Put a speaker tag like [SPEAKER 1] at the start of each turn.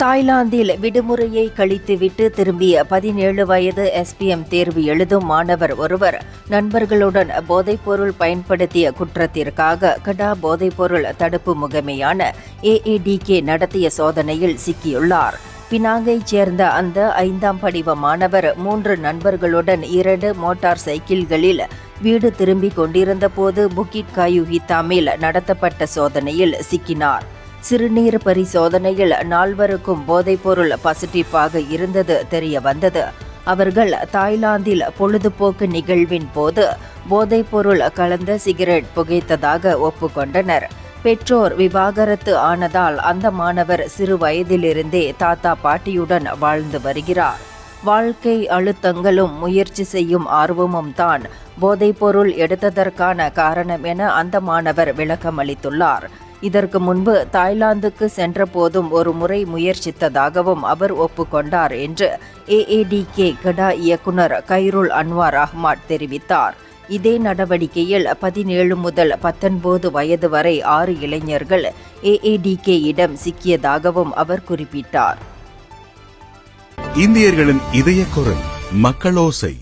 [SPEAKER 1] தாய்லாந்தில் விடுமுறையை கழித்துவிட்டு திரும்பிய 17 வயது SPM தேர்வு எழுதும் மாணவர் ஒருவர் நண்பர்களுடன் போதைப்பொருள் பயன்படுத்திய குற்றத்திற்காக கடா போதைப்பொருள் தடுப்பு முகமையான AADK நடத்திய சோதனையில் சிக்கியுள்ளார். பினாங்கைச் சேர்ந்த அந்த 5ஆம் படிவ மாணவர் 3 நண்பர்களுடன் 2 மோட்டார் சைக்கிள்களில் வீடு திரும்பிக் கொண்டிருந்த போது புக்கிட் காயு ஹித்தாமில் நடத்தப்பட்ட சோதனையில் சிக்கினார். சிறுநீர் பரிசோதனையில் 4வருக்கும் போதைப்பொருள் பாசிட்டிவாக இருந்தது தெரிய வந்தது. அவர்கள் தாய்லாந்தில் பொழுதுபோக்கு நிகழ்வின் போது போதைப்பொருள் கலந்த சிகரெட் புகைத்ததாக ஒப்புக்கொண்டனர். பெற்றோர் விவாகரத்து ஆனதால் அந்த மாணவர் சிறு வயதிலிருந்தே தாத்தா பாட்டியுடன் வாழ்ந்து வருகிறார். வாழ்க்கை அழுத்தங்களும் முயற்சி செய்யும் ஆர்வமும் தான் போதைப்பொருள் எடுத்ததற்கான காரணம் என அந்த மாணவர் விளக்கமளித்துள்ளார். இதற்கு முன்பு தாய்லாந்துக்கு சென்ற போதும் ஒரு முறை முயற்சித்ததாகவும் அவர் ஒப்புக்கொண்டார் என்று AADK கடா இயக்குனர் கைருல் அன்வார் அஹ்மத் தெரிவித்தார். இதே நடவடிக்கையில் 17 முதல் 19 வயது வரை 6 இளைஞர்கள் AADK இடம் சிக்கியதாகவும் அவர் குறிப்பிட்டார்.
[SPEAKER 2] இந்தியர்களின் இதய குரல் மக்களோசை.